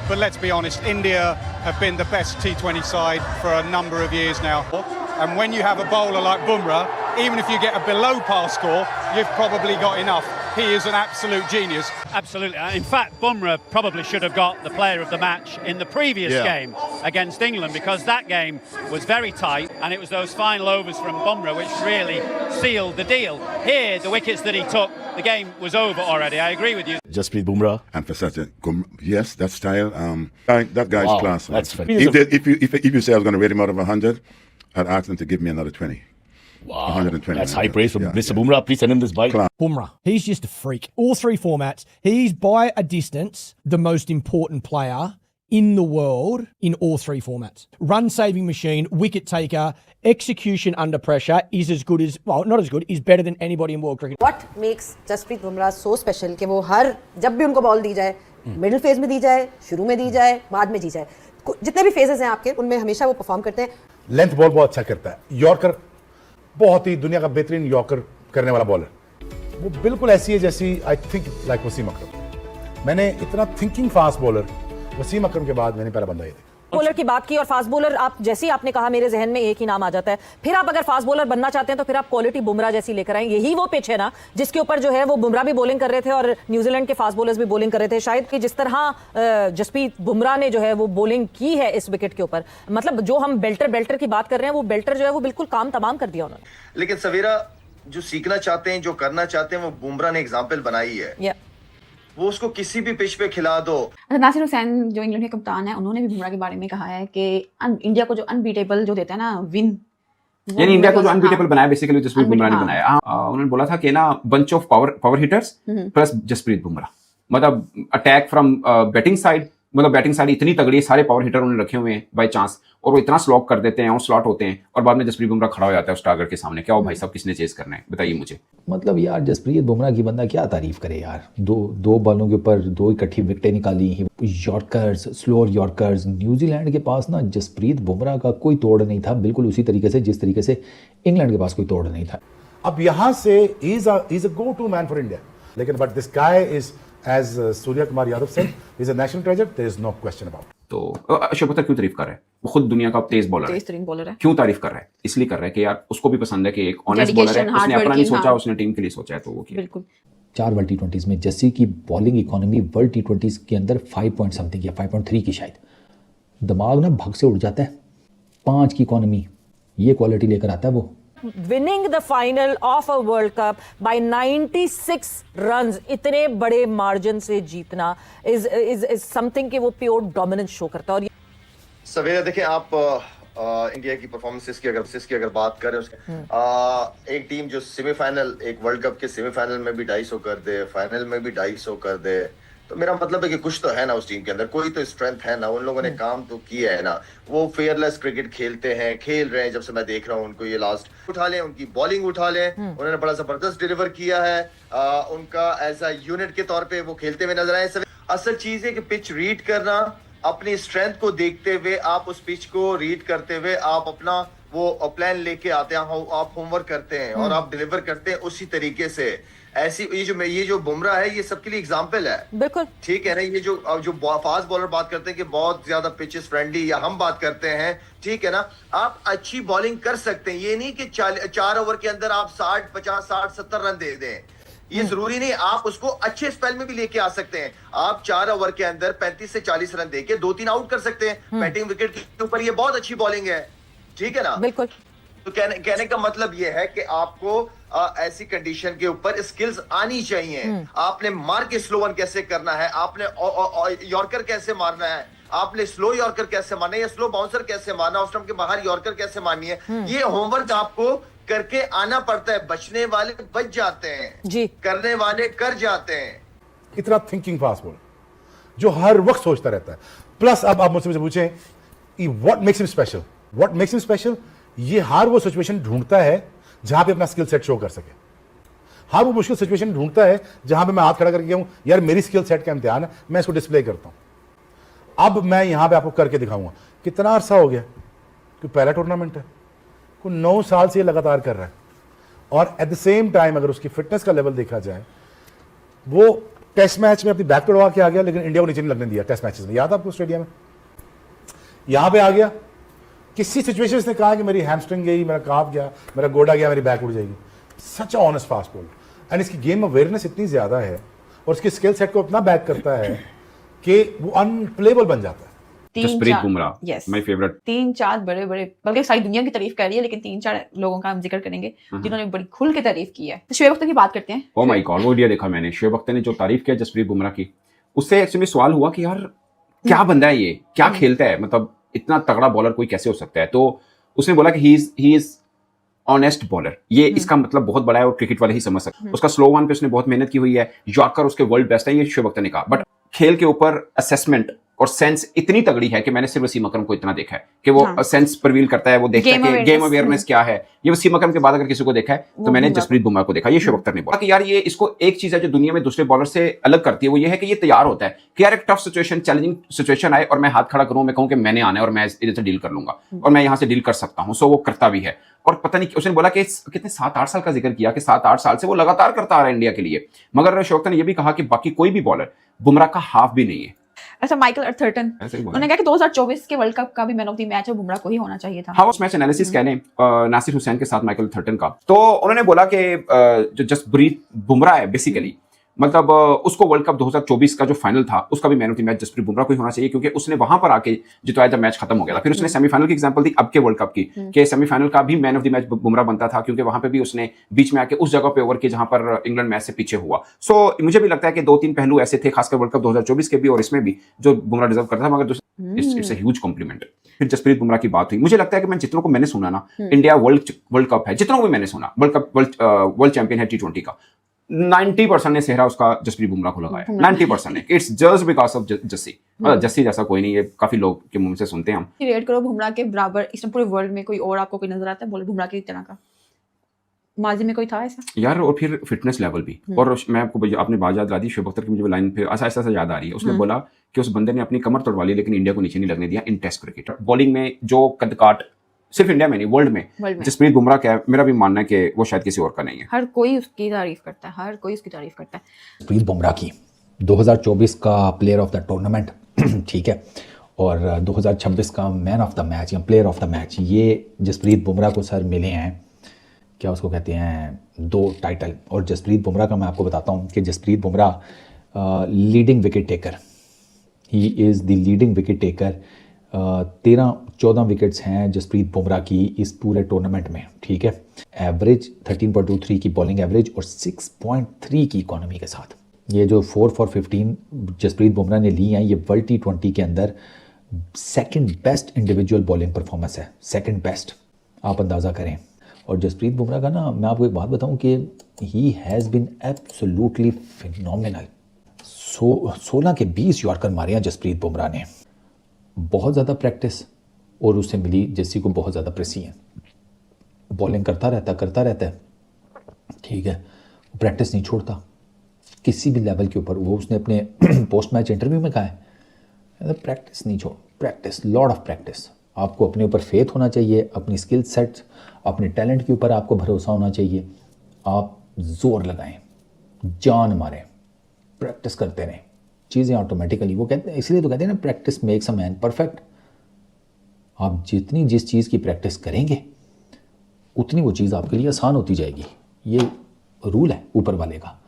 But let's be honest, India have been the best T20 side for a number of years now. And when you have a bowler like Bumrah, even if you get a below par score, you've probably got enough. He is an absolute genius. Absolutely. In fact, Bumrah probably should have got the player of the match in the previous game against England, because that game was very tight and it was those final overs from Bumrah which really sealed the deal. Here, the wickets that he took, the game was over already. I agree with you. Jasprit Bumrah. And for such a yes, that style, that guy's class. That's fantastic. If you say I was going to rate him out of 100, I'd ask them to give me another 20. Wow, 120. that's high praise from Mr. Bumrah. Please send him this bike. Bumrah, he's just a freak. All three formats, he's by a distance the most important player in the world in all three formats. Run-saving machine, wicket taker, execution under pressure is as good as, well, not as good, is better than anybody in world cricket. What makes Jasprit Bumrah so special कि वो हर जब भी उनको ball दी जाए, middle phase में दी जाए, शुरू में दी जाए, बाद में दी जाए, जितने भी फेजेस हैं आपके, उनमें हमेशा वो परफॉर्म करते हैं. लेंथ बॉल बहुत अच्छा करता है. यॉर्कर बहुत ही दुनिया का बेहतरीन यॉर्कर करने वाला बॉलर. वो बिल्कुल ऐसी है जैसी आई थिंक लाइक वसीम अकरम. मैंने इतना थिंकिंग फास्ट बॉलर वसीम अकरम के बाद मैंने पहला बंदा ये देखा. बॉलर की बात की और फास्ट बॉलर, आप जैसे ही आपने कहा मेरे जहन में एक ही नाम आ जाता है. फिर आप अगर फास्ट बॉलर बनना चाहते हैं तो फिर आप क्वालिटी बुमराह जैसी लेकर आए. यही वो पिच है ना जिसके ऊपर जो है वो बुमराह भी बॉलिंग कर रहे थे और न्यूजीलैंड के फास्ट बॉलर्स भी बॉलिंग कर रहे थे. शायद कि जिस तरह जसप्रीत बुमराह ने जो है वो बॉलिंग की है इस विकेट के ऊपर, मतलब जो हम बेल्टर की बात कर रहे हैं, वो बेल्टर जो है वो बिल्कुल काम तमाम कर दिया उन्होंने. लेकिन सवेरा जो सीखना चाहते हैं, जो करना चाहते हैं, वो बुमराह ने एग्जाम्पल बनाई है. वो उसको किसी भी पिच पे खिला दो. नासिर हुसैन जो इंग्लैंड के कप्तान है, उन्होंने भी बुमराह के बारे में कहा है कि इंडिया को जो अनबीटेबल जो देता है ना विन, यानी इंडिया को जो अनबीटेबल बनाया बेसिकली जसप्रीत बुमराह ने बनाया. उन्होंने बोला था कि ना bunch of power hitters plus Jasprit Bumrah, मतलब अटैक फ्रॉम बैटिंग साइड, मतलब बैटिंग साइड इतनी तगड़ी है, सारे पावर हिटर उन्होंने रखे हुए हैं बाय चांस, और वो इतना स्लॉक कर देते हैं और स्लॉट होते हैं और बाद में जसप्रीत बुमराह खड़ा हो जाता है उस टारगेट के सामने. क्या हो भाई साहब, किसने चेस करना है बताइए मुझे. मतलब यार जसप्रीत बुमराह की बंदा क्या तारीफ करे यार. दो बॉलों के ऊपर दो इकट्ठी विकेटें निकाली, यॉर्कर्स, स्लोअर यॉर्कर्स. न्यूजीलैंड के पास ना जसप्रीत बुमराह का कोई तोड़ नहीं था, बिल्कुल उसी तरीके से जिस तरीके से इंग्लैंड के पास कोई तोड़ नहीं था. अब यहाँ से is a go to man for India. लेकिन but this guy is as Surya Kumar Yadav said, is a national treasure. There is no question about it. तो अशोक पत्थर क्यों तारीफ कर रहा है? वो खुद दुनिया का तेज बॉलर है. क्यों तारीफ कर रहा है? इसलिए कर रहा है कि यार उसको भी पसंद है कि एक ऑनेस्ट बॉलर है, उसने अपना नहीं सोचा, उसने टीम के लिए सोचा है, तो वो किया. बिल्कुल. 4 वर्ल्ड टी20 में जस्सी की बॉलिंग इकोनॉमी वर्ल्ड टी20 के अंदर 5 पॉइंट समथिंग या 5.3 की शायद. दिमाग ना भग से उड़ जाता है. 5 की इकोनॉमी, ये क्वालिटी लेकर आता है वो. Winning the final of a World Cup by 96 runs, इतने बड़े मार्जिन से जीतना is something कि वो प्योर डोमिनेंस शो करता है. और सवेरा देखें आप इंडिया की परफॉर्मेंसेस की अगर बात करें उसके, एक टीम जो सेमीफाइनल, एक वर्ल्ड कप के सेमीफाइनल में भी 250 कर दे, फाइनल में भी 250 कर दे, तो मेरा मतलब है कि कुछ तो है ना उस टीम के अंदर, कोई तो स्ट्रेंथ है ना. उन लोगों ने काम तो किया है ना. वो फेयरलेस क्रिकेट खेल रहे हैं. जब से मैं देख रहा हूँ उनको, ये लास्ट उठा लें, उनकी बॉलिंग उठा लें, उन्होंने बड़ा जबरदस्त डिलीवर किया है. उनका एज अ यूनिट के तौर पे वो खेलते हुए नजर आए. असल चीज है कि पिच रीड करना, अपनी स्ट्रेंथ को देखते हुए आप उस पिच को रीड करते हुए आप अपना वो प्लान लेके आते हैं, आप होमवर्क करते हैं और आप डिलीवर करते हैं उसी तरीके से. ऐसी ये जो बुमराह है, ये सबके लिए एग्जांपल है. बिल्कुल ठीक है ना. ये जो फास्ट बॉलर बात करते हैं कि बहुत ज्यादा पिचेस फ्रेंडली, या हम बात करते हैं, ठीक है ना, आप अच्छी बॉलिंग कर सकते हैं. ये नहीं कि 4 ओवर के अंदर आप 60, 50, 60, 70 रन दे दें. ये जरूरी नहीं. आप उसको अच्छे स्पेल में भी लेके आ सकते हैं. आप 4 ओवर के अंदर 35 से 40 रन देके 2-3 आउट कर सकते हैं. बैटिंग विकेट के ऊपर ये बहुत अच्छी बॉलिंग है, ठीक है ना. बिल्कुल. तो कहने का मतलब ये है कि आपको ऐसी कंडीशन के ऊपर स्किल्स आनी चाहिए. आपने मार के स्लो वन कैसे करना है, आपने यॉर्कर कैसे मारना है, आपने स्लो यॉर्कर कैसे मारना है, या स्लो बाउंसर कैसे मारना है, उस टाइम के बाहर यॉर्कर कैसे मारनी है. ये होमवर्क आपको करके आना पड़ता है. बचने वाले बच जाते हैं जी, करने वाले कर जाते हैं. इतना थिंकिंग फास्ट बॉलर जो हर वक्त सोचता रहता है. प्लस अब आप मुझसे पूछें व्हाट मेक्स हिम स्पेशल. ये हर वो सिचुएशन ढूंढता है जहां पे अपना स्किल सेट शो कर सके. हर वो मुश्किल सिचुएशन ढूंढता है जहां पे मैं हाथ खड़ा करके कहूं यार मेरी स्किल सेट का इम्तिहान है, मैं इसको डिस्प्ले करता हूं. अब मैं यहां पे आपको करके दिखाऊंगा. कितना अरसा हो गया, कोई पहला टूर्नामेंट है, कोई 9 साल से ये लगातार कर रहा है. और एट द सेम टाइम अगर उसकी फिटनेस का लेवल देखा जाए, वो टेस्ट मैच में अपनी बैक तोड़वा के आ गया, लेकिन इंडिया को नीचे नहीं लगने दिया टेस्ट मैचेस में, याद आपको स्टेडियम में। यहां पे आ गया, किसी सिचुएशन ने कहा कि मेरी हैमस्ट्रिंग गई, मेरा काफ गया, मेरा गोडा गया, मेरी बैक उड़ जाएगी। Such a honest fast ball, and इसकी गेम अवेयरनेस इतनी ज्यादा है और उसके स्किल सेट को इतना बैक करता है कि वो अनप्लेबल बन जाता है। Jasprit Bumrah, yes, my favourite. 3-4 बड़े बल्कि सारी दुनिया की तारीफ कर रही है, लेकिन 3-4 लोगों का हम जिक्र करेंगे जिन्होंने बड़ी खुल के तारीफ की है। तो शोएब अख्तर की बात करते हैं। ओ माय गॉड, वो वीडियो देखा मैंने, शोएब अख्तर ने जो तारीफ किया जसप्रीत बुमराह की, उससे एक्चुअली सवाल हुआ कि यार क्या बंदा है ये, क्या खेलता है, मतलब इतना तगड़ा बॉलर कोई कैसे हो सकता है। तो उसने बोला कि ही इज ऑनेस्ट बॉलर, ये इसका मतलब बहुत बड़ा है और क्रिकेट वाले ही समझ सकते हैं। उसका स्लो वन पे उसने बहुत मेहनत की हुई है, यॉर्कर उसके वर्ल्ड बेस्ट है, ये शोएब अख्तर ने कहा। बट खेल के ऊपर असेसमेंट और सेंस इतनी तगड़ी है कि मैंने सिर्फ वसीम अकरम को इतना देखा है कि वो सेंस प्रिवील करता है, वो देखता है कि गेम अवेयरनेस क्या है। ये वसीम अकरम के बाद अगर किसी को देखा है तो मैंने जसप्रीत बुमराह को देखा। ये शोएब अख्तर ने बोला कि यार ये इसको एक चीज है जो दुनिया में दूसरे बॉलर से अलग करती है, वो ये है कि ये तैयार होता है कि यार एक टफ सिचुएशन, चैलेंजिंग सिचुएशन आए और मैं हाथ खड़ा करूं, मैं कहूं कि मैंने आना है और मैं इधर से डील कर लूंगा और मैं यहां से डील कर सकता हूं। सो वो करता भी है। और पता नहीं, उसने बोला कि कितने 7-8 साल का जिक्र किया कि 7-8 साल से वो लगातार करता आ रहा है इंडिया के लिए। मगर शोएब अख्तर ने यह भी कहा कि बाकी कोई भी बॉलर बुमराह का हाफ भी नहीं है। अच्छा, माइकल अर्थर्टन उन्होंने कहा कि 2024 के वर्ल्ड कप का भी man of the match Bumrah को ही होना चाहिए था। हाँ, उस मैच एनालिसिस कह लें नासिर हुसैन के साथ माइकल अर्थर्टन का, तो उन्होंने बोला कि जो जसप्रीत बुमराह है बेसिकली, मतलब उसको वर्ल्ड कप 2024 का जो फाइनल था उसका भी man of the match Jasprit Bumrah को ही होना चाहिए, क्योंकि उसने वहां पर आके जितवाया जब मैच खत्म हो गया था। फिर उसने सेमीफाइनल की एग्जांपल दी अब के वर्ल्ड कप की, कि सेमीफाइनल का भी man of the match Bumrah बनता था, क्योंकि वहां पे भी उसने बीच में आके उस जगह पे ओवर किया जहां पर इंग्लैंड मैच से पीछे हुआ। सो मुझे भी लगता है कि 2-3 पहलू ऐसे थे, खासकर वर्ल्ड कप 2024 के भी और इसमें भी, जो बुमराह डिजर्व करता था। मगर इट्स अ ह्यूज कॉम्प्लीमेंट। फिर जसप्रीत बुमराह की बात हुई, मुझे लगता है कि मैं जितनों को मैंने सुना ना, इंडिया वर्ल्ड कप है, जितनों को भी मैंने सुना, वर्ल्ड चैंपियन है T20 का, 90% ने सेहरा उसका जसप्रीत बुमराह को लगाया। 90% ने। It's just because of Jassi. मतलब जस्सी जैसा कोई नहीं, ये काफी लोग के मुंह से सुनते हैं हम। रेट करो बुमराह के बराबर इस पूरे वर्ल्ड में कोई और आपको कोई नजर आता है बोले बुमराह की तरह का? माजी में कोई था ऐसा यार? और फिर फिटनेस लेवल भी। और मैं आपको आपने बात याद दिला दी, शोएब अख्तर की मुझे लाइन फिर ऐसा ऐसा याद आ रही है। उसने बोला कि उस बंदे ने अपनी कमर तोड़वा ली लेकिन इंडिया को नीचे नहीं लगने दिया इन टेस्ट क्रिकेट। बॉलिंग में जो कद काट सिर्फ इंडिया में नहीं, वर्ल्ड में जसप्रीत बुमराह का, मेरा भी मानना है कि वो शायद किसी और का नहीं है। हर कोई उसकी तारीफ करता है, हर कोई उसकी तारीफ करता है। जसप्रीत बुमराह की 2024 का प्लेयर ऑफ द टूर्नामेंट, ठीक है, और 2026 का मैन ऑफ द मैच या प्लेयर ऑफ द मैच, ये जसप्रीत बुमराह को सर मिले हैं, क्या उसको कहते हैं, 2 टाइटल। और जसप्रीत बुमराह का मैं आपको बताता हूँ कि Jasprit Bumrah leading wicket taker, he is the leading wicket taker. 13-14 wickets हैं जसप्रीत बुमराह की इस पूरे टूर्नामेंट में, ठीक है। एवरेज 13.23 की बॉलिंग एवरेज और 6.3 की इकोनॉमी के साथ। ये जो 4 for 15 जसप्रीत बुमराह ने ली हैं, ये वर्ल्ड T20 के अंदर second best individual bowling performance है, सेकंड बेस्ट, आप अंदाज़ा करें। और जसप्रीत बुमराह का ना, मैं आपको एक बात बताऊं कि he has been absolutely phenomenal. 16 के 20 यॉर्कर मारे हैं जसप्रीत बुमराह ने। बहुत ज़्यादा प्रैक्टिस और उससे मिली जैसी को बहुत ज़्यादा प्रेसिजन। बॉलिंग करता रहता है, ठीक है, प्रैक्टिस नहीं छोड़ता किसी भी लेवल के ऊपर। वो उसने अपने पोस्ट मैच इंटरव्यू में कहा है, प्रैक्टिस नहीं छोड़, प्रैक्टिस, लॉट ऑफ प्रैक्टिस। आपको अपने ऊपर फेथ होना चाहिए, अपनी स्किल सेट, अपने टैलेंट के ऊपर आपको भरोसा होना चाहिए। आप जोर लगाएं, जान मारें, प्रैक्टिस करते रहें, चीज़ें ऑटोमेटिकली, वो कहते हैं, इसलिए तो कहते हैं ना, practice makes a man perfect. आप जिस चीज़ की प्रैक्टिस करेंगे उतनी वो चीज़ आपके लिए आसान होती जाएगी। ये रूल है ऊपर वाले का।